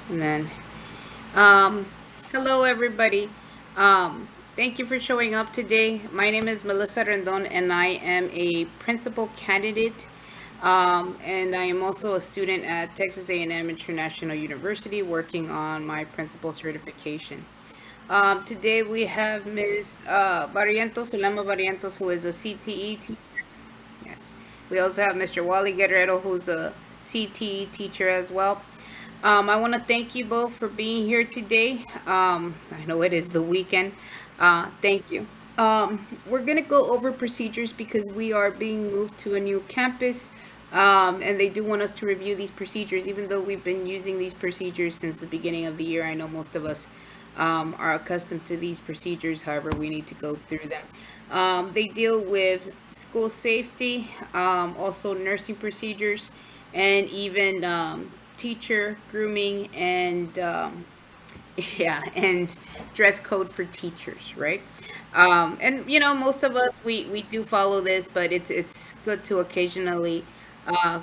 And then, um, hello everybody. Thank you for showing up today. My name is Melissa Rendon, and I am a principal candidate. And I am also a student at Texas A&M International University, working on my principal certification. Today we have Ms. Barrientos, Zulema Barrientos, who is a CTE teacher. Yes. We also have Mr. Wally Guerrero, who's a CTE teacher as well. I want to thank you both for being here today. I know it is the weekend. Thank you. We're going to go over procedures because we are being moved to a new campus. And they do want us to review these procedures, even though we've been using these procedures since the beginning of the year. I know most of us are accustomed to these procedures. However, we need to go through them. They deal with school safety, also nursing procedures, and even teacher grooming and yeah, and dress code for teachers, right? And most of us we do follow this, but it's good to occasionally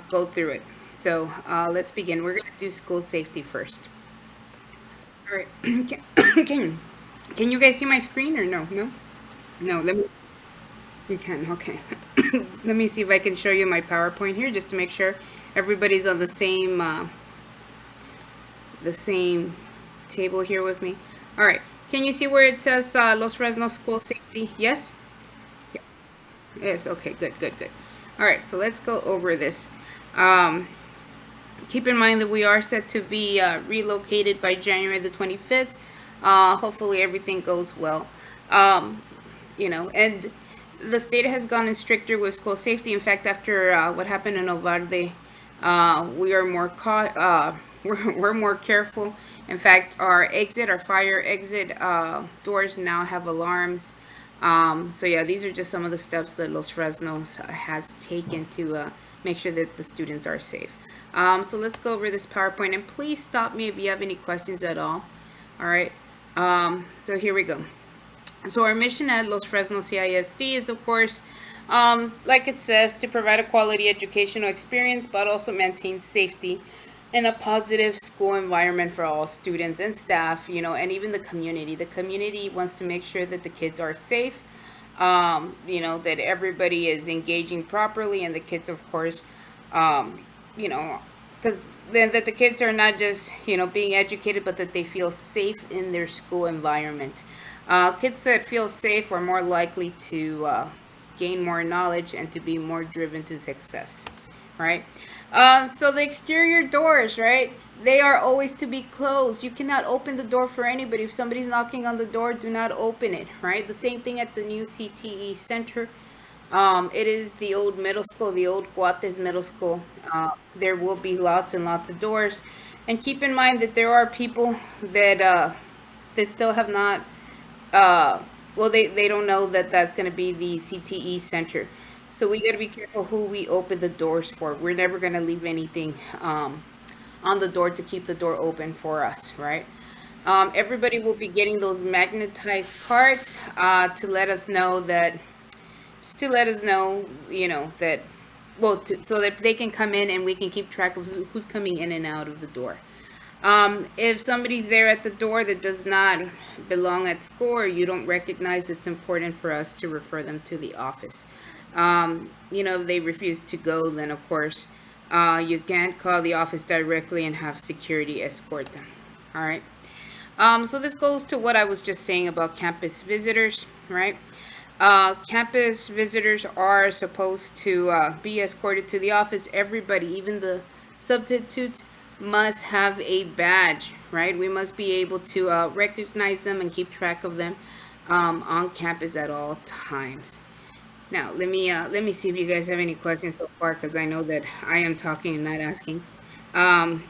go through it. So let's begin. We're gonna do school safety first. All right. Can can you guys see my screen or no? No. No. Let me. You can. Okay. Let me see if I can show you my PowerPoint here, just to make sure everybody's on the same table here with me. All right. Can you see where it says Los Fresnos School Safety? Yes? Yes. Okay. Good, good, good. All right. So let's go over this. Um, Keep in mind that we are set to be relocated by January the 25th. Hopefully everything goes well. Um, and the state has gone in stricter with school safety. In fact, after what happened in Ovarde, we are we're more careful. In fact, our fire exit doors now have alarms. So yeah, these are just some of the steps that Los Fresnos has taken to make sure that the students are safe. So let's go over this PowerPoint, and please stop me if you have any questions at all. All right. So here we go. So our mission at Los Fresnos CISD is, of course, like it says, to provide a quality educational experience, but also maintain safety and a positive school environment for all students and staff, and even the community. The community wants to make sure that the kids are safe, that everybody is engaging properly, and the kids, of course, um, you know, because then that the kids are not just being educated, but that they feel safe in their school environment. Kids that feel safe are more likely to gain more knowledge and to be more driven to success, right? So the exterior doors, right? They are always to be closed. You cannot open the door for anybody. If somebody's knocking on the door, do not open it, right? The same thing at the new CTE center. It is the old middle school, the old Guates Middle School. There will be lots and lots of doors. And keep in mind that there are people that still have not, uh, well, they don't know that that's going to be the CTE center. So we got to be careful who we open the doors for. We're never going to leave anything on the door to keep the door open for us, right? Everybody will be getting those magnetized cards to let us know that just to let us know, that, well, so that they can come in and we can keep track of who's coming in and out of the door. If somebody's there at the door that does not belong at school or you don't recognize, it's important for us to refer them to the office. If they refuse to go, then of course, you can't call the office directly and have security escort them. All right. So this goes to what I was just saying about campus visitors, right? Campus visitors are supposed to be escorted to the office. Everybody, even the substitutes, must have a badge, right? We must be able to recognize them and keep track of them on campus at all times. Now, let me see if you guys have any questions so far, because I know that I am talking and not asking. Um,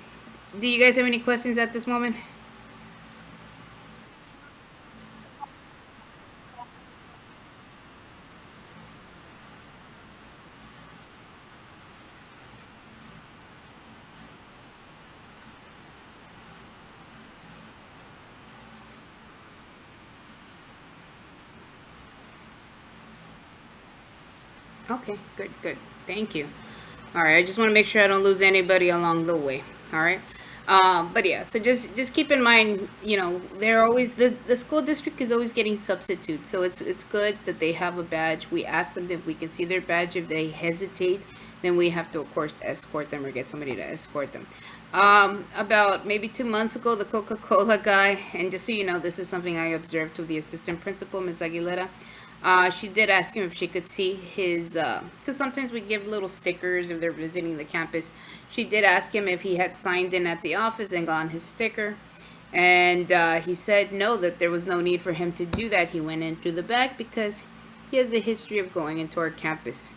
do you guys have any questions at this moment? Okay, good, good. Thank you. All right, I just want to make sure I don't lose anybody along the way. All right. But yeah, so just keep in mind, they're always the school district is always getting substitutes, so it's good that they have a badge. We ask them if we can see their badge. If they hesitate, then we have to of course escort them or get somebody to escort them. About maybe 2 months ago, the Coca-Cola guy, and just so you know, this is something I observed with the assistant principal, Ms. Aguilera. She did ask him if she could see his, because sometimes we give little stickers if they're visiting the campus. She did ask him if he had signed in at the office and gotten his sticker. And he said no, that there was no need for him to do that. He went in through the back because he has a history of going into our campus.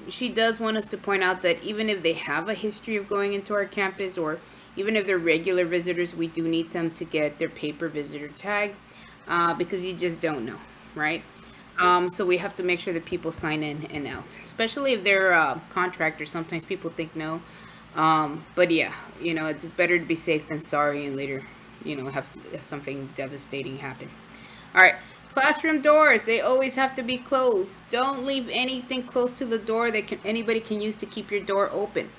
She does want us to point out that even if they have a history of going into our campus, or even if they're regular visitors, we do need them to get their paper visitor tag, because you just don't know, right? So we have to make sure that people sign in and out, especially if they're contractors. Sometimes people think no, but yeah, it's better to be safe than sorry and later, have something devastating happen. All right. Classroom doors, they always have to be closed. Don't leave anything close to the door that anybody can use to keep your door open.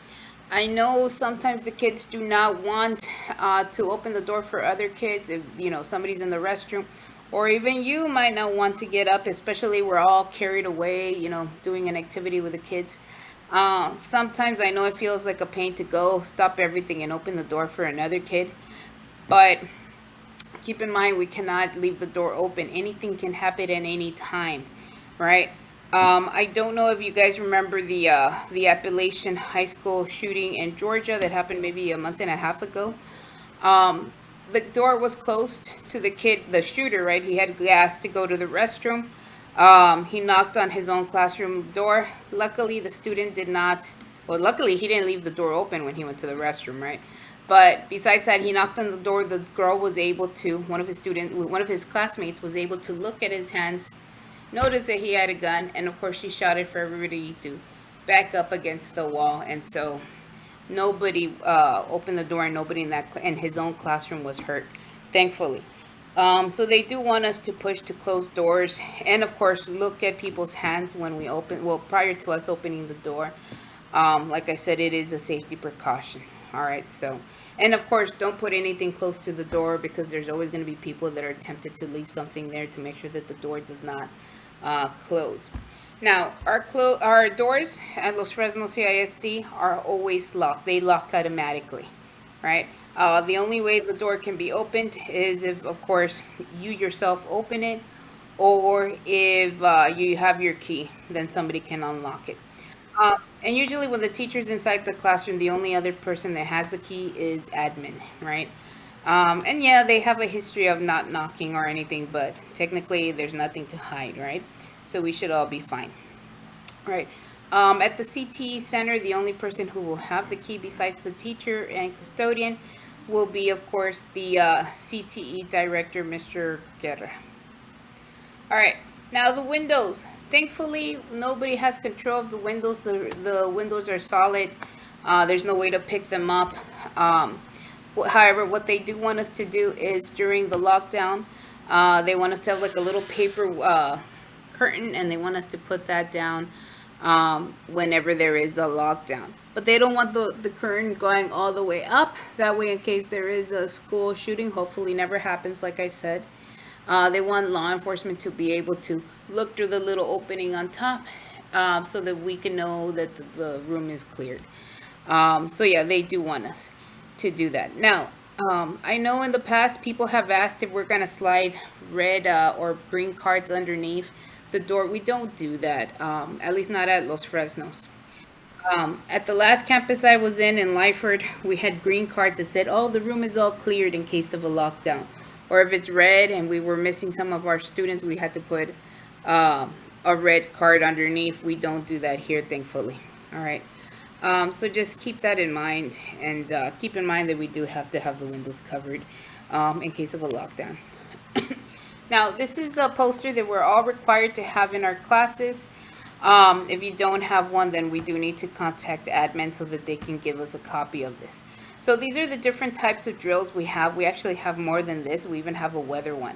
I know sometimes the kids do not want to open the door for other kids if somebody's in the restroom, or even you might not want to get up, especially we're all carried away, doing an activity with the kids. Sometimes I know it feels like a pain to go stop everything and open the door for another kid, but keep in mind we cannot leave the door open. Anything can happen at any time, right? I don't know if you guys remember the Appalachian High School shooting in Georgia that happened maybe a month and a half ago. Um, the door was closed to the kid, the shooter, right? He had gas to go to the restroom. He knocked on his own classroom door. Luckily, the student did not. Well, luckily, he didn't leave the door open when he went to the restroom, right? But besides that, he knocked on the door. The girl was able to, one of his classmates was able to look at his hands, notice that he had a gun, and of course she shouted for everybody to back up against the wall. And so nobody opened the door, and nobody in his own classroom was hurt, thankfully. So they do want us to push to close doors, and of course look at people's hands when we open. Well, prior to us opening the door, like I said, it is a safety precaution. All right, so, and of course, don't put anything close to the door, because there's always going to be people that are tempted to leave something there to make sure that the door does not close. Now, our doors at Los Fresnos CISD are always locked. They lock automatically, right? The only way the door can be opened is if, of course, you yourself open it, or if you have your key, then somebody can unlock it. And usually, when the teacher's inside the classroom, the only other person that has the key is admin, right? And yeah, they have a history of not knocking or anything, but technically, there's nothing to hide, right? So we should all be fine, right? At the CTE center, the only person who will have the key besides the teacher and custodian will be, of course, the CTE director, Mr. Guerra. All right. Now the windows. Thankfully, nobody has control of the windows. The windows are solid. There's no way to pick them up. However, what they do want us to do is during the lockdown, they want us to have like a little paper curtain, and they want us to put that down whenever there is a lockdown. But they don't want the curtain going all the way up. That way, in case there is a school shooting, hopefully never happens, like I said. They want law enforcement to be able to look through the little opening on top, so that we can know that the room is cleared. So yeah, they do want us to do that. Now, I know in the past people have asked if we're going to slide red or green cards underneath the door. We don't do that, at least not at Los Fresnos. At the last campus I was in Lyford, we had green cards that said, "Oh, the room is all cleared in case of a lockdown." Or if it's red and we were missing some of our students, we had to put a red card underneath. We don't do that here, thankfully. All right. So just keep that in mind, and keep in mind that we do have to have the windows covered in case of a lockdown. Now, this is a poster that we're all required to have in our classes. If you don't have one, then we do need to contact admin so that they can give us a copy of this. So these are the different types of drills we have. We actually have more than this. We even have a weather one.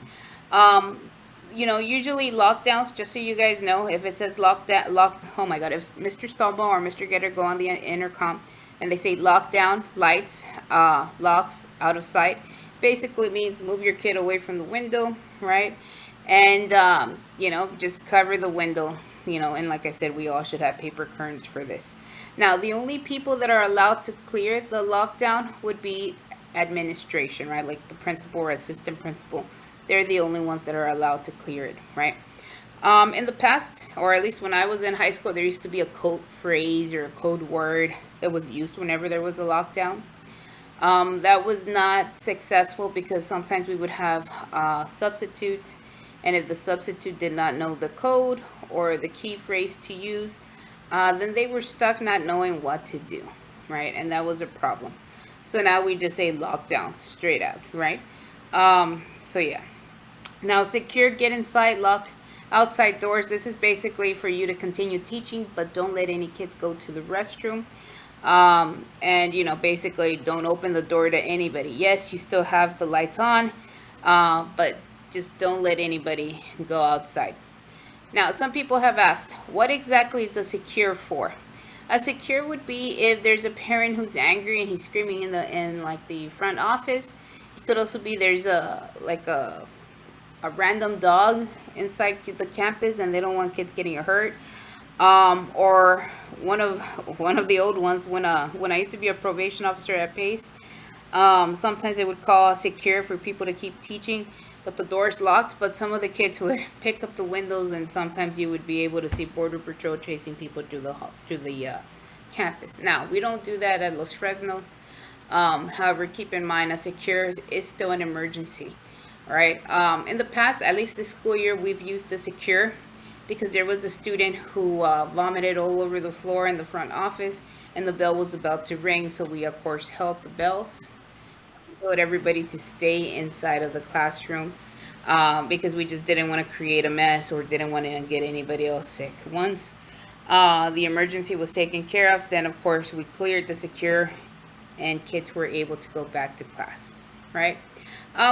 Usually lockdowns, just so you guys know, if it says oh my God, if Mr. Stalbo or Mr. Getter go on the intercom, and they say lockdown, lights, locks, out of sight, basically means move your kid away from the window, right? And, just cover the window, and like I said, we all should have paper curtains for this. Now, the only people that are allowed to clear the lockdown would be administration, right? Like the principal or assistant principal. They're the only ones that are allowed to clear it, right? In the past, or at least when I was in high school, there used to be a code phrase or a code word that was used whenever there was a lockdown. That was not successful because sometimes we would have substitutes, and if the substitute did not know the code or the key phrase to use, then they were stuck not knowing what to do, right? And that was a problem. So now we just say lockdown straight out, right? So yeah. Now, secure, get inside, lock outside doors. This is basically for you to continue teaching, but don't let any kids go to the restroom. And, basically don't open the door to anybody. Yes, you still have the lights on, but just don't let anybody go outside. Now, some people have asked, what exactly is a secure for? A secure would be if there's a parent who's angry and he's screaming in like the front office. It could also be there's a random dog inside the campus and they don't want kids getting hurt. Or one of the old ones when I used to be a probation officer at Pace. Sometimes they would call secure for people to keep teaching, but the door's locked. But some of the kids would pick up the windows, and sometimes you would be able to see Border Patrol chasing people through the campus. Now, we don't do that at Los Fresnos. However, keep in mind, a secure is still an emergency. All right. In the past, at least this school year, we've used the secure because there was a student who vomited all over the floor in the front office, and the bell was about to ring. So we, of course, held the bells. We told everybody to stay inside of the classroom because we just didn't want to create a mess or didn't want to get anybody else sick. Once the emergency was taken care of, then, of course, we cleared the secure and kids were able to go back to class, right?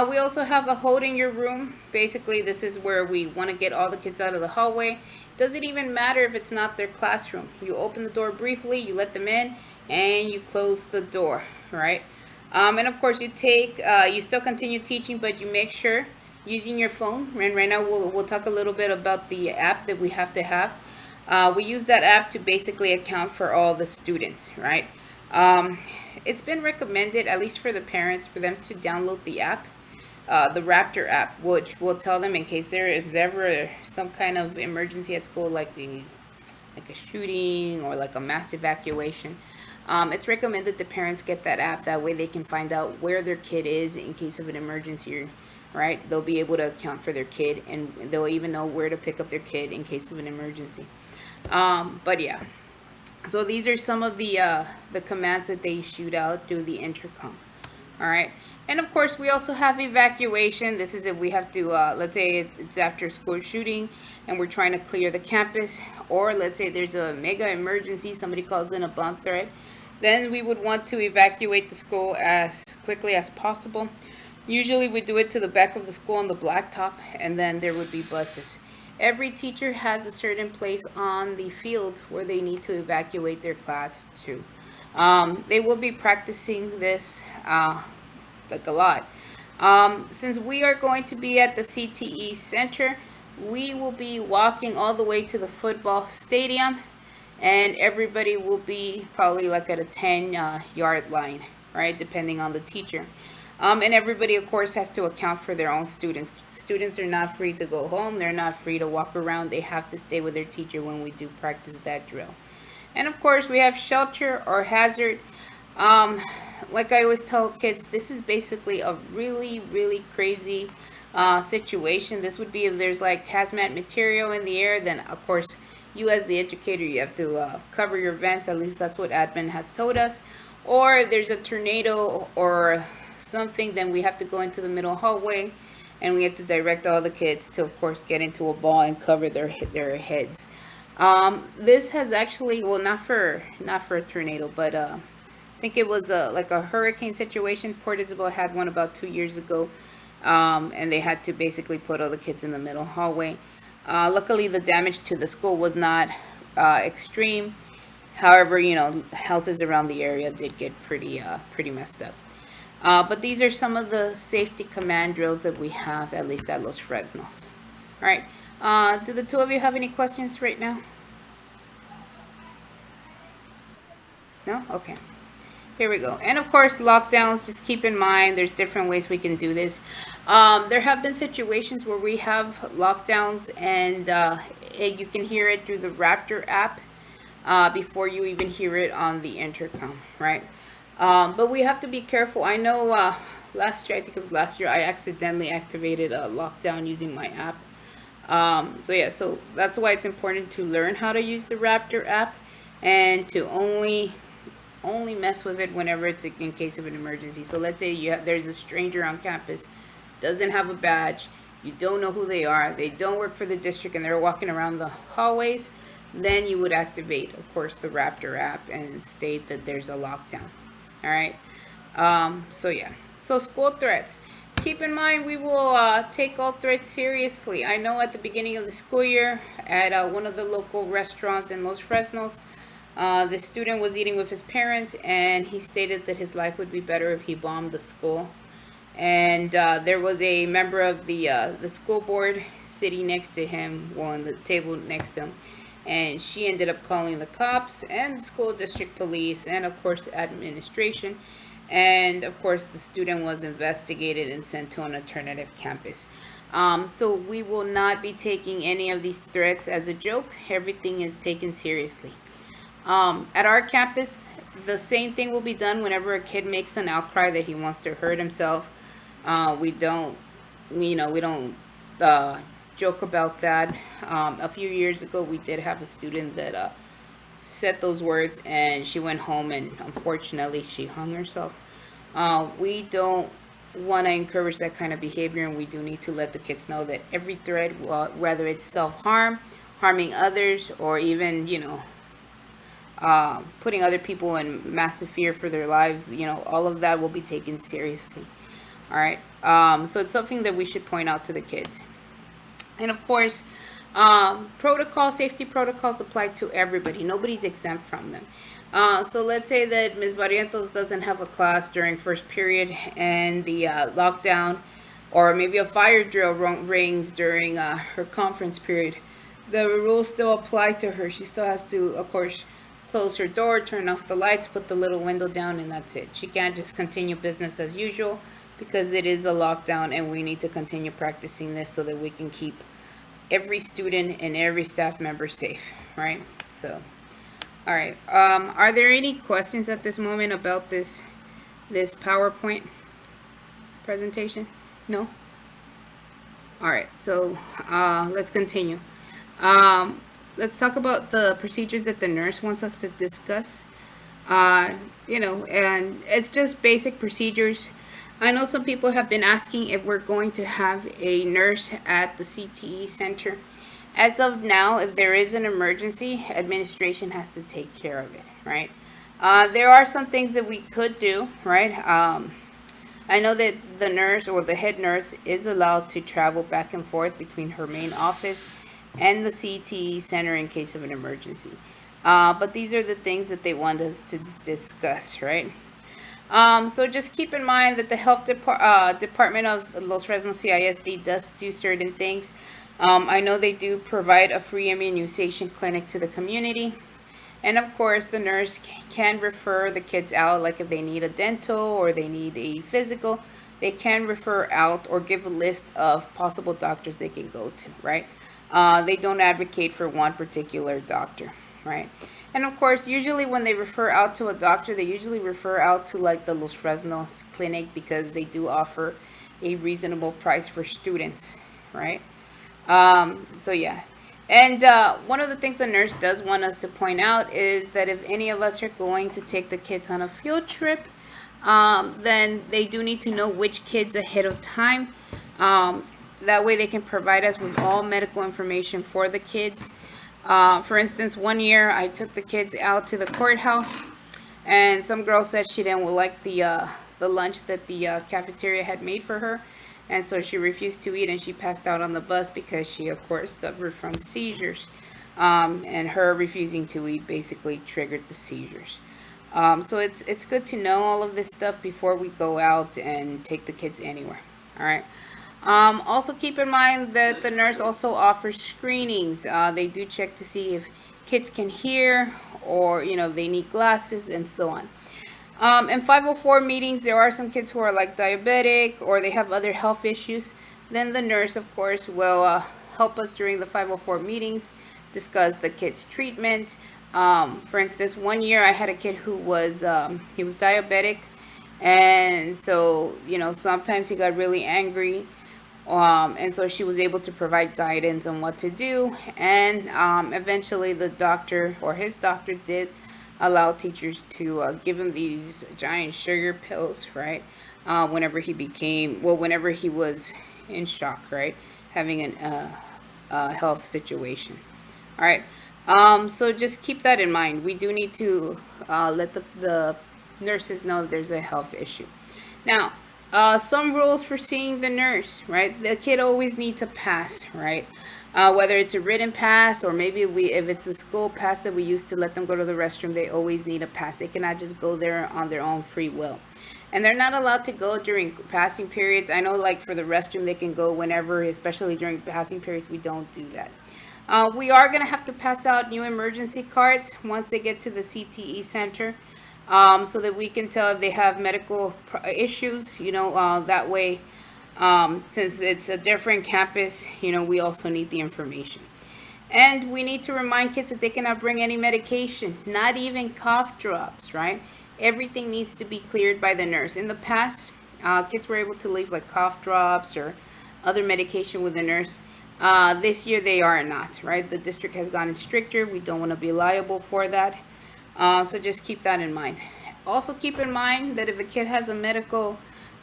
We also have a hold in your room. Basically, this is where we want to get all the kids out of the hallway. Doesn't even matter if it's not their classroom. You open the door briefly, you let them in, and you close the door, right? And of course, you still continue teaching, but you make sure using your phone. And right now, we'll talk a little bit about the app that we have to have. We use that app to basically account for all the students, right? It's been recommended, at least for the parents, for them to download the app, the Raptor app, which will tell them in case there is ever some kind of emergency at school, like a shooting or like a mass evacuation. It's recommended the parents get that app. That way they can find out where their kid is in case of an emergency, right? They'll be able to account for their kid, and they'll even know where to pick up their kid in case of an emergency. But yeah. So these are some of the commands that they shoot out through the intercom. All right. And of course, we also have evacuation. This is if we have to, let's say it's after school shooting and we're trying to clear the campus, or let's say there's a mega emergency, somebody calls in a bomb threat, then we would want to evacuate the school as quickly as possible. Usually we do it to the back of the school on the blacktop, and then there would be buses. Every teacher has a certain place on the field where they need to evacuate their class to. They will be practicing this like a lot. Since we are going to be at the CTE Center, we will be walking all the way to the football stadium, and everybody will be probably like at a 10-yard line, right, depending on the teacher. And everybody, of course, has to account for their own students. Students are not free to go home. They're not free to walk around. They have to stay with their teacher when we do practice that drill. And, of course, we have shelter or hazard. Like I always tell kids, this is basically a really, really crazy situation. This would be if there's like hazmat material in the air, then, of course, you as the educator, you have to cover your vents. At least that's what admin has told us. Or if there's a tornado or something, then we have to go into the middle hallway and we have to direct all the kids to, of course, get into a ball and cover their heads. This has actually, well, not for a tornado, but I think it was like a hurricane situation. Port Isabel had one about 2 years ago, and they had to basically put all the kids in the middle hallway. Luckily, the damage to the school was not extreme. However, houses around the area did get pretty messed up. But these are some of the safety command drills that we have, at least at Los Fresnos. All right. Do the two of you have any questions right now? No? Okay. Here we go. And of course, lockdowns, just keep in mind there's different ways we can do this. There have been situations where we have lockdowns and you can hear it through the Raptor app before you even hear it on the intercom, right? But we have to be careful. I know last year, I think it was last year, I accidentally activated a lockdown using my app. So yeah, so that's why it's important to learn how to use the Raptor app and to only mess with it whenever it's in case of an emergency. So let's say there's a stranger on campus, doesn't have a badge, you don't know who they are, they don't work for the district, and they're walking around the hallways, then you would activate, of course, the Raptor app and state that there's a lockdown. All right. So yeah. So school threats. Keep in mind, we will take all threats seriously. I know at the beginning of the school year, at one of the local restaurants in Los Fresnos, the student was eating with his parents, and he stated that his life would be better if he bombed the school. And there was a member of the school board sitting next to him, well, on the table next to him, and she ended up calling the cops and the school district police and of course administration. And of course, the student was investigated and sent to an alternative campus. So we will not be taking any of these threats as a joke. Everything is taken seriously. At our campus, the same thing will be done whenever a kid makes an outcry that he wants to hurt himself. We don't, we don't joke about that. A few years ago, we did have a student that said those words, and she went home, and unfortunately, she hung herself. We don't want to encourage that kind of behavior, and we do need to let the kids know that every threat, whether it's self-harm, harming others, or even, putting other people in massive fear for their lives, all of that will be taken seriously. All right. So it's something that we should point out to the kids. And of course, safety protocols apply to everybody. Nobody's exempt from them. So let's say that Ms. Barrientos doesn't have a class during first period, and the lockdown, or maybe a fire drill rings during her conference period. The rules still apply to her. She still has to, of course, close her door, turn off the lights, put the little window down, and that's it. She can't just continue business as usual, because it is a lockdown, and we need to continue practicing this so that we can keep every student and every staff member safe, right? So, all right. Are there any questions at this moment about this PowerPoint presentation? No? All right. So let's continue. Let's talk about the procedures that the nurse wants us to discuss. And it's just basic procedures. I know some people have been asking if we're going to have a nurse at the CTE center. As of now, if there is an emergency, administration has to take care of it, right? There are some things that we could do, right? I know that the nurse or the head nurse is allowed to travel back and forth between her main office and the CTE center in case of an emergency. But these are the things that they want us to discuss, right? So just keep in mind that the health department of Los Fresnos CISD does do certain things. I know they do provide a free immunization clinic to the community. And of course, the nurse can refer the kids out, like if they need a dental or they need a physical, they can refer out or give a list of possible doctors they can go to, right? They don't advocate for one particular doctor, right? And of course, usually when they refer out to a doctor, they usually refer out to like the Los Fresnos clinic, because they do offer a reasonable price for students, right? So yeah. And one of the things the nurse does want us to point out is that if any of us are going to take the kids on a field trip, then they do need to know which kids ahead of time. That way they can provide us with all medical information for the kids. For instance, one year I took the kids out to the courthouse, and some girl said she didn't like the lunch that the cafeteria had made for her, and so she refused to eat, and she passed out on the bus because she, of course, suffered from seizures. and her refusing to eat basically triggered the seizures. So it's good to know all of this stuff before we go out and take the kids anywhere. All right. Also keep in mind that the nurse also offers screenings. They do check to see if kids can hear, or they need glasses and so on. In 504 meetings, there are some kids who are like diabetic or they have other health issues. Then the nurse, of course, will help us during the 504 meetings, discuss the kid's treatment. For instance, one year I had a kid who was he was diabetic, and so sometimes he got really angry, and so she was able to provide guidance on what to do. And eventually, the doctor or his doctor did allow teachers to give him these giant sugar pills, right? Whenever he was in shock, right? Having a health situation. All right. So just keep that in mind. We do need to let the nurses know if there's a health issue. Now, some rules for seeing the nurse, right? The kid always needs a pass, right? Whether it's a written pass or maybe if it's the school pass that we use to let them go to the restroom, they always need a pass. They cannot just go there on their own free will. And they're not allowed to go during passing periods. I know, like for the restroom, they can go whenever, especially during passing periods. We don't do that. We are going to have to pass out new emergency cards once they get to the CTE center, so that we can tell if they have medical issues, that way, since it's a different campus, we also need the information. And we need to remind kids that they cannot bring any medication, not even cough drops, right? Everything needs to be cleared by the nurse. In the past, kids were able to leave like cough drops or other medication with the nurse. This year they are not, right? The district has gotten stricter. We don't want to be liable for that. So just keep that in mind. Also keep in mind that if a kid has a medical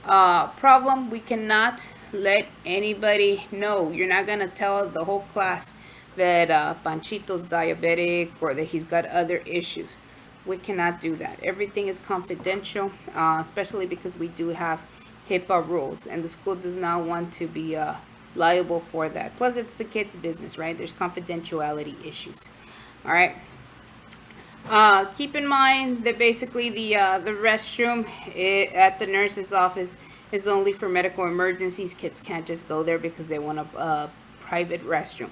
problem, we cannot let anybody know. You're not going to tell the whole class that Panchito's diabetic or that he's got other issues. We cannot do that. Everything is confidential, especially because we do have HIPAA rules, and the school does not want to be liable for that. Plus, it's the kids' business, right? There's confidentiality issues. All right. Keep in mind that basically the restroom at the nurse's office is only for medical emergencies. Kids can't just go there because they want a private restroom.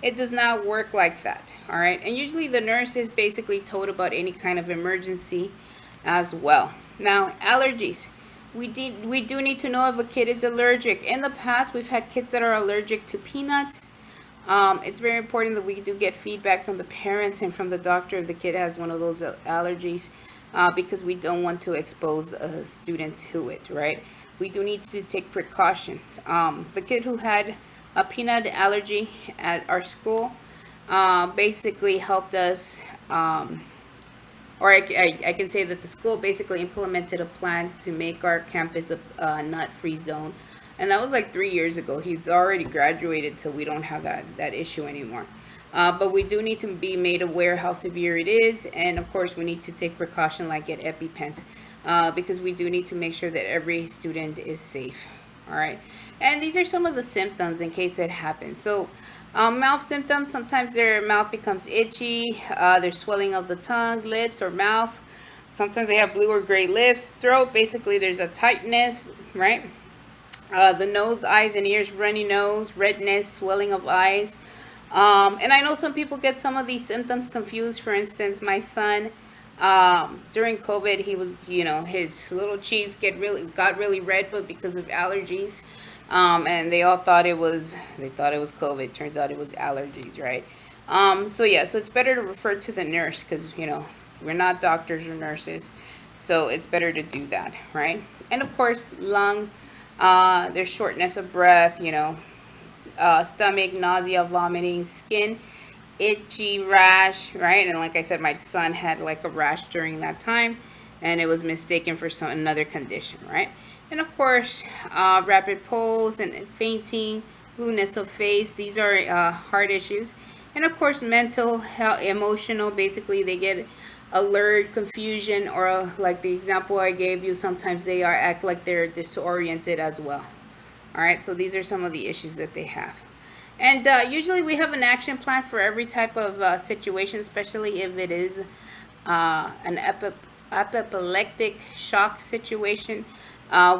It does not work like that. All right. And usually the nurse is basically told about any kind of emergency as well. Now, allergies. We do need to know if a kid is allergic. In the past, we've had kids that are allergic to peanuts. It's very important that we do get feedback from the parents and from the doctor if the kid has one of those allergies, because we don't want to expose a student to it, right? We do need to take precautions. The kid who had a peanut allergy at our school basically helped us, or I can say that the school basically implemented a plan to make our campus a nut-free zone. And that was like 3 years ago. He's already graduated, so we don't have that issue anymore. But we do need to be made aware how severe it is. And of course, we need to take precaution like get EpiPens, because we do need to make sure that every student is safe. All right. And these are some of the symptoms in case it happens. So mouth symptoms, sometimes their mouth becomes itchy. There's swelling of the tongue, lips, or mouth. Sometimes they have blue or gray lips. Throat, basically there's a tightness, right? The nose, eyes, and ears, runny nose, redness, swelling of eyes. And I know some people get some of these symptoms confused. For instance, my son, during COVID, he was, his little cheeks got really red, but because of allergies. And they thought it was COVID. Turns out it was allergies, right? So it's better to refer to the nurse because, we're not doctors or nurses. So it's better to do that, right? And of course, there's shortness of breath, stomach, nausea, vomiting, skin, itchy, rash, right? And like I said, my son had like a rash during that time, and it was mistaken for another condition, right? And of course, rapid pulse and fainting, blueness of face. These are heart issues. And of course, mental health, emotional. Basically, they get alert, confusion, or like the example I gave you, sometimes they act like they're disoriented as well. All right, so these are some of the issues that they have. And usually we have an action plan for every type of situation, especially if it is an apoplectic shock situation.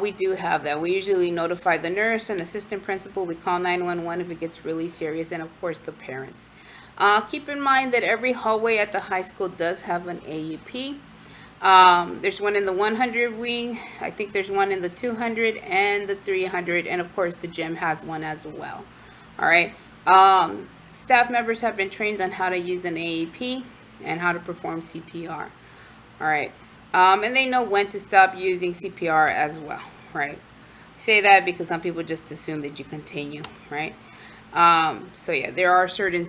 We do have that. We usually notify the nurse and assistant principal. We call 911 if it gets really serious, and of course the parents. Keep in mind that every hallway at the high school does have an AEP. There's one in the 100 wing. I think there's one in the 200 and the 300, and of course the gym has one as well. All right. Staff members have been trained on how to use an AEP and how to perform CPR. All right. And they know when to stop using CPR as well, right? Say that because some people just assume that you continue, right? So yeah, there are certain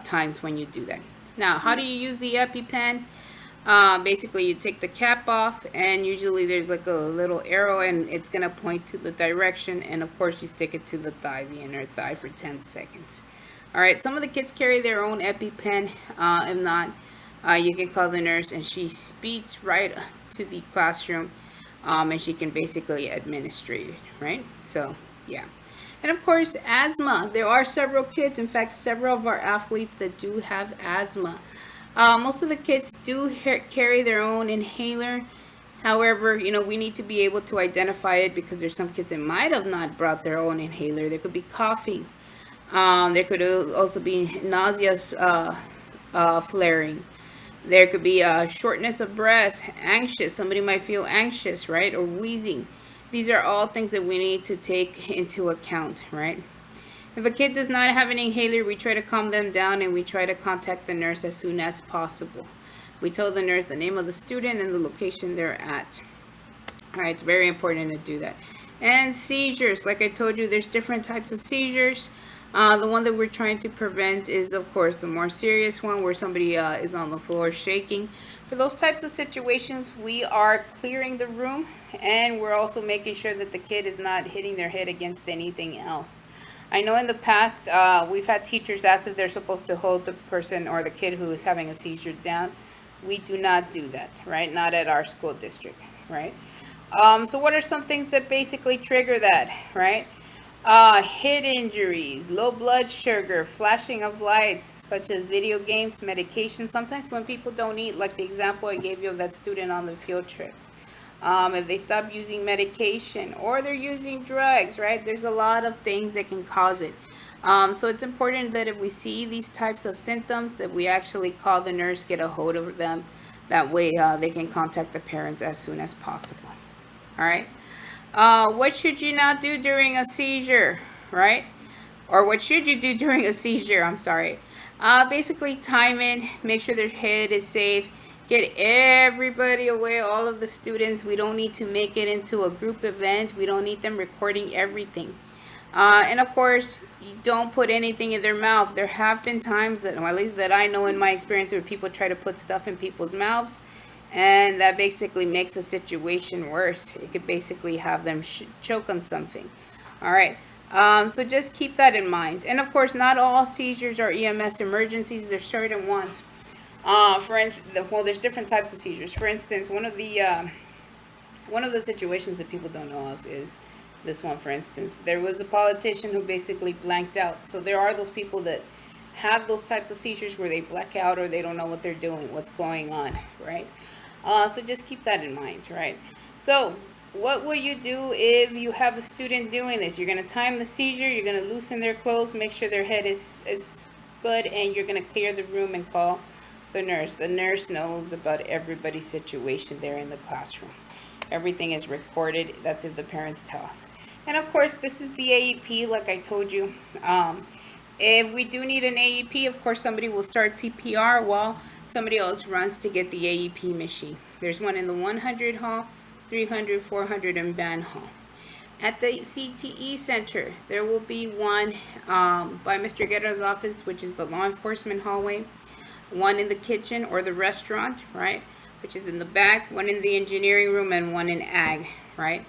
times when you do that. Now, how do you use the EpiPen? Basically, you take the cap off, and usually there's like a little arrow, and it's gonna point to the direction. And of course, you stick it to the thigh, the inner thigh, for 10 seconds. All right. Some of the kids carry their own EpiPen. If not, you can call the nurse, and she speeds right to the classroom, and she can basically administrate it. Right. So yeah. And of course, asthma. There are several kids, in fact, several of our athletes that do have asthma. Most of the kids do carry their own inhaler. However, we need to be able to identify it because there's some kids that might have not brought their own inhaler. There could be coughing. There could also be nausea flaring. There could be shortness of breath, anxious. Somebody might feel anxious, right? Or wheezing. These are all things that we need to take into account, right? If a kid does not have an inhaler, we try to calm them down and we try to contact the nurse as soon as possible. We tell the nurse the name of the student and the location they're at. All right, it's very important to do that. And seizures, like I told you, there's different types of seizures. The one that we're trying to prevent is, of course, the more serious one where somebody is on the floor shaking. For those types of situations, we are clearing the room, and we're also making sure that the kid is not hitting their head against anything else. I know in the past, we've had teachers ask if they're supposed to hold the person or the kid who is having a seizure down. We do not do that, right? Not at our school district, right? So what are some things that basically trigger that, right? Head injuries, low blood sugar, flashing of lights, such as video games, medication. Sometimes when people don't eat, like the example I gave you of that student on the field trip. If they stop using medication or they're using drugs, right? There's a lot of things that can cause it. So it's important that if we see these types of symptoms, that we actually call the nurse, get a hold of them. That way they can contact the parents as soon as possible. All right. What should you not do during a seizure, right? Or what should you do during a seizure? I'm sorry. Basically, time it, make sure their head is safe. Get everybody away, all of the students. We don't need to make it into a group event. We don't need them recording everything. And of course, you don't put anything in their mouth. There have been times that, or at least that I know in my experience, where people try to put stuff in people's mouths, and that basically makes the situation worse. It could basically have them choke on something. All right. So just keep that in mind. And of course, not all seizures are EMS emergencies. There's certain ones. For instance, well, there's different types of seizures. For instance, one of the situations that people don't know of is this one. For instance, there was a politician who basically blanked out. So there are those people that have those types of seizures where they black out or they don't know what they're doing, what's going on, right? So just keep that in mind, right? So what will you do if you have a student doing this? You're going to time the seizure, you're going to loosen their clothes, make sure their head is good, and you're going to clear the room and call the nurse. The nurse knows about everybody's situation there in the classroom. Everything is recorded. That's if the parents tell us. And of course, this is the AEP, like I told you. If we do need an AEP, of course, somebody will start CPR while somebody else runs to get the AEP machine. There's one in the 100 hall, 300, 400, and band hall. At the CTE center, there will be one by Mr. Guerra's office, which is the law enforcement hallway, one in the kitchen or the restaurant, right, which is in the back, one in the engineering room, and one in ag, right?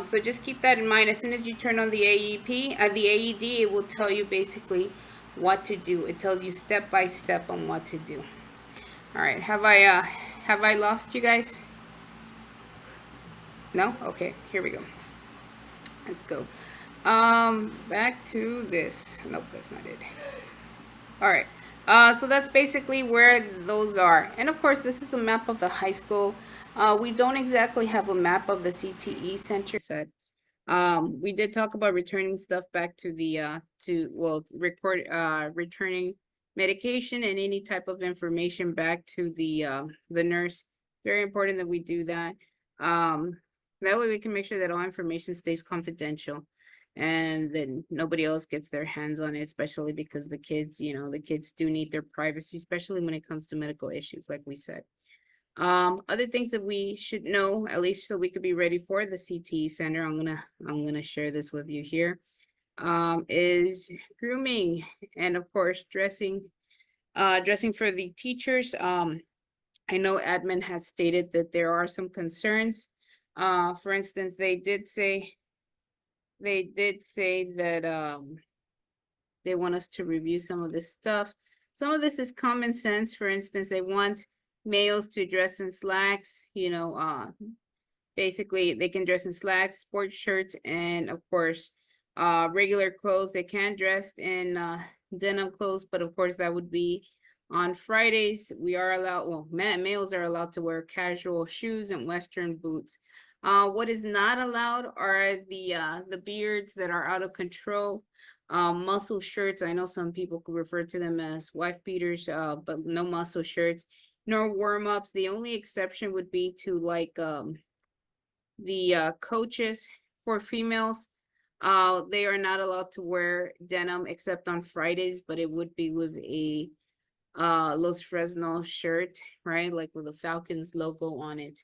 So just keep that in mind. As soon as you turn on the AEP, the AED, it will tell you basically what to do. It tells you step by step on what to do. All right, have I lost you guys? No? Okay, here we go. Let's go. Back to this. Nope, that's not it. All right. So that's basically where those are. And of course, this is a map of the high school. We don't exactly have a map of the CTE center. Said. We did talk about returning stuff back to the returning medication and any type of information back to the nurse. Very important that we do that. Um, that way we can make sure that all information stays confidential and then nobody else gets their hands on it, especially because the kids, the kids do need their privacy, especially when it comes to medical issues, like we said. Other things that we should know, at least so we could be ready for the CTE center. I'm gonna share this with you here. Is grooming and of course dressing for the teachers. I know admin has stated that there are some concerns. For instance, they did say that they want us to review some of this stuff. Some of this is common sense. For instance, they want males to dress in slacks, basically they can dress in slacks, sports shirts, and of course, regular clothes. They can dress in denim clothes, but of course that would be on Fridays. We are allowed, well, males are allowed to wear casual shoes and Western boots. What is not allowed are the beards that are out of control. Muscle shirts. I know some people could refer to them as wife beaters, but no muscle shirts, nor warm ups. The only exception would be to like the coaches for females. They are not allowed to wear denim except on Fridays, but it would be with a Los Fresno shirt, right? Like with a Falcons logo on it.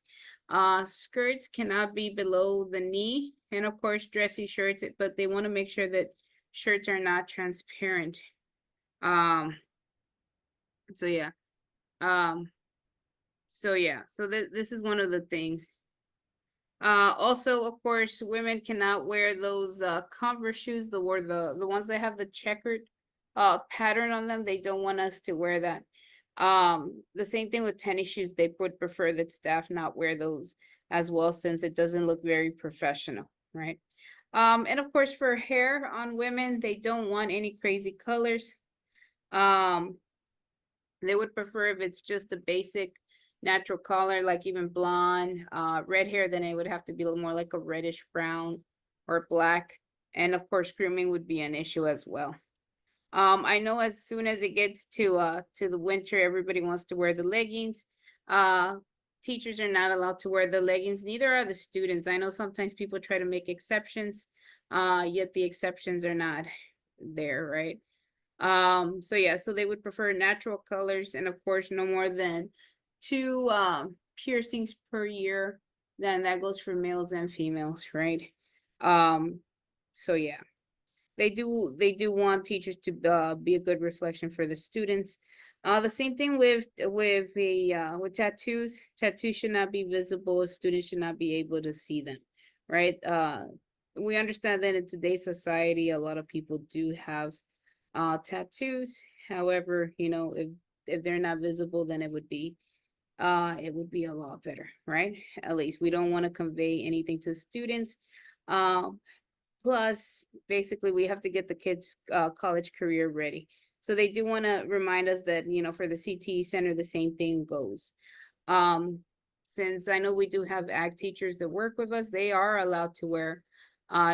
Skirts cannot be below the knee, and of course dressy shirts, but they want to make sure that shirts are not transparent. Um, so yeah. Um, so yeah. So this is one of the things. Also, of course, women cannot wear those Converse shoes, the ones that have the checkered pattern on them. They don't want us to wear that. The same thing with tennis shoes. They would prefer that staff not wear those as well, since it doesn't look very professional, right? And of course, for hair on women, they don't want any crazy colors. Um, they would prefer if it's just a basic natural color, like even blonde, red hair, then it would have to be a little more like a reddish brown or black. And of course, grooming would be an issue as well. I know as soon as it gets to the winter, everybody wants to wear the leggings. Uh, Teachers are not allowed to wear the leggings, neither are the students. I know sometimes people try to make exceptions, yet the exceptions are not there, right? So yeah, so they would prefer natural colors and of course no more than two piercings per year. Then that goes for males and females, right? Um, so yeah. They do want teachers to be a good reflection for the students. The same thing with tattoos. Tattoos should not be visible. Students should not be able to see them, right? We understand that in today's society, a lot of people do have tattoos. However, if they're not visible, then it would be a lot better, right? At least we don't want to convey anything to students. Um, Plus, basically, we have to get the kids' college career ready. So they do want to remind us that, for the CTE center, the same thing goes. Um, since I know we do have ag teachers that work with us, they are allowed to wear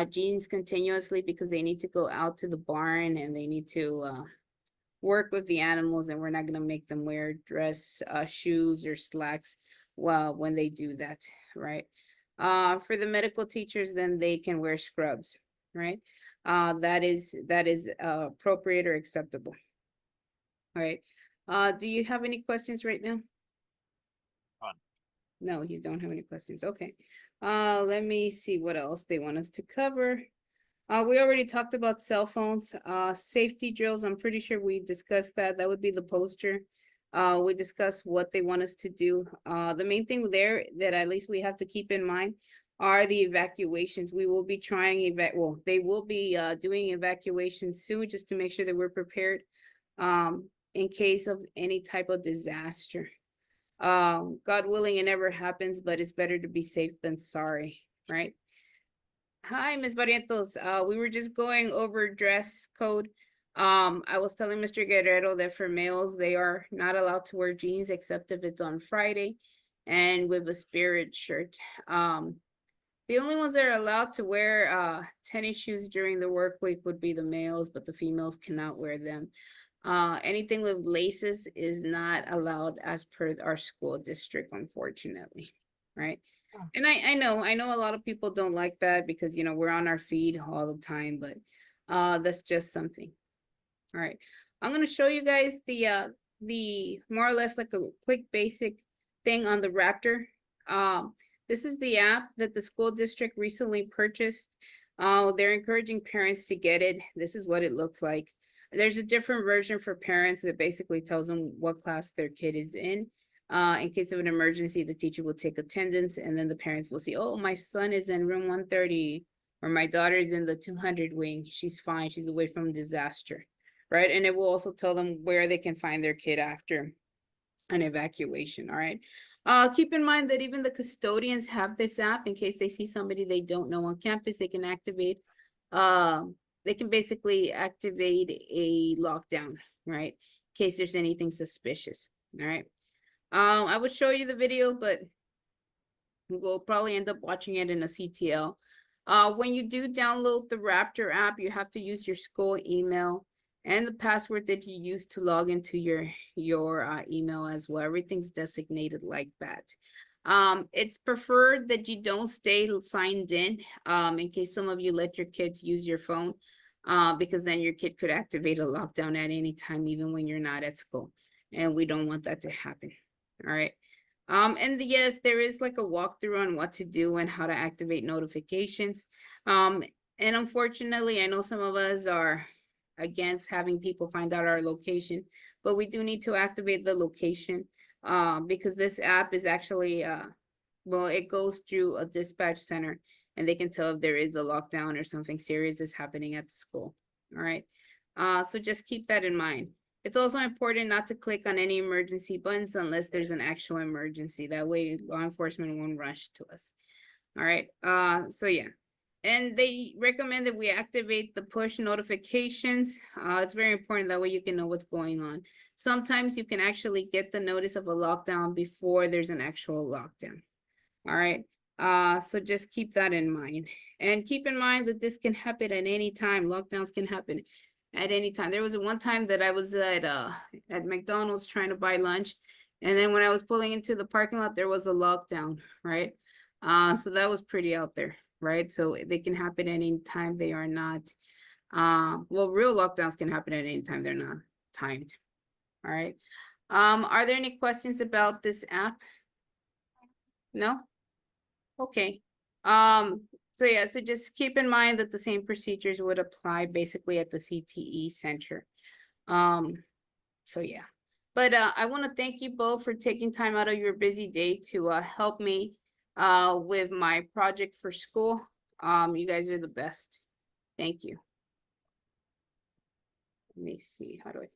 jeans continuously because they need to go out to the barn and they need to work with the animals, and we're not going to make them wear dress shoes or slacks when they do that, right? For the medical teachers, then they can wear scrubs, right? That is appropriate or acceptable. All right. Do you have any questions right now? No, you don't have any questions. Okay. Let me see what else they want us to cover. We already talked about cell phones, safety drills. I'm pretty sure we discussed that. That would be the poster. We discussed what they want us to do. The main thing there that at least we have to keep in mind are the evacuations. We will be they will be doing evacuations soon just to make sure that we're prepared in case of any type of disaster. God willing, it never happens, but it's better to be safe than sorry, right? Hi, Ms. Barrientos. We were just going over dress code. I was telling Mr. Guerrero that for males, they are not allowed to wear jeans except if it's on Friday and with a spirit shirt. The only ones that are allowed to wear tennis shoes during the work week would be the males, but the females cannot wear them. Anything with laces is not allowed as per our school district, unfortunately, right? And I know a lot of people don't like that because we're on our feet all the time, but that's just something. All right. I'm gonna show you guys the more or less like a quick basic thing on the Raptor. Um, this is the app that the school district recently purchased. They're encouraging parents to get it. This is what it looks like. There's a different version for parents that basically tells them what class their kid is in. In case of an emergency, the teacher will take attendance and then the parents will see, oh, my son is in room 130 or my daughter's in the 200 wing. She's fine. She's away from disaster, right? And it will also tell them where they can find their kid after an evacuation, all right? Keep in mind that even the custodians have this app in case they see somebody they don't know on campus, they can activate, they can basically activate a lockdown, right? In case there's anything suspicious, all right? I would show you the video, but we'll probably end up watching it in a CTL. When you do download the Raptor app, you have to use your school email and the password that you use to log into your email as well. Everything's designated like that. It's preferred that you don't stay signed in case some of you let your kids use your phone, because then your kid could activate a lockdown at any time, even when you're not at school. And we don't want that to happen. All right. And yes, there is like a walkthrough on what to do and how to activate notifications. And unfortunately, I know some of us are against having people find out our location, but we do need to activate the location because this app is actually, well, it goes through a dispatch center and they can tell if there is a lockdown or something serious is happening at the school. All right. So just keep that in mind. It's also important not to click on any emergency buttons unless there's an actual emergency. That way law enforcement won't rush to us. All right. So yeah. And they recommend that we activate the push notifications. It's very important that way you can know what's going on. Sometimes you can actually get the notice of a lockdown before there's an actual lockdown. All right. So just keep that in mind. And keep in mind that this can happen at any time. Lockdowns can happen at any time. There was one time that I was at McDonald's trying to buy lunch. And then when I was pulling into the parking lot, there was a lockdown, right? So that was pretty out there, right? So they can happen at any time. They are not well, real lockdowns can happen at any time. They're not timed. All right. Are there any questions about this app? No? Okay. So yeah, so just keep in mind that the same procedures would apply basically at the CTE center. So yeah. But I want to thank you both for taking time out of your busy day to help me with my project for school. You guys are the best. Thank you. Let me see, how do I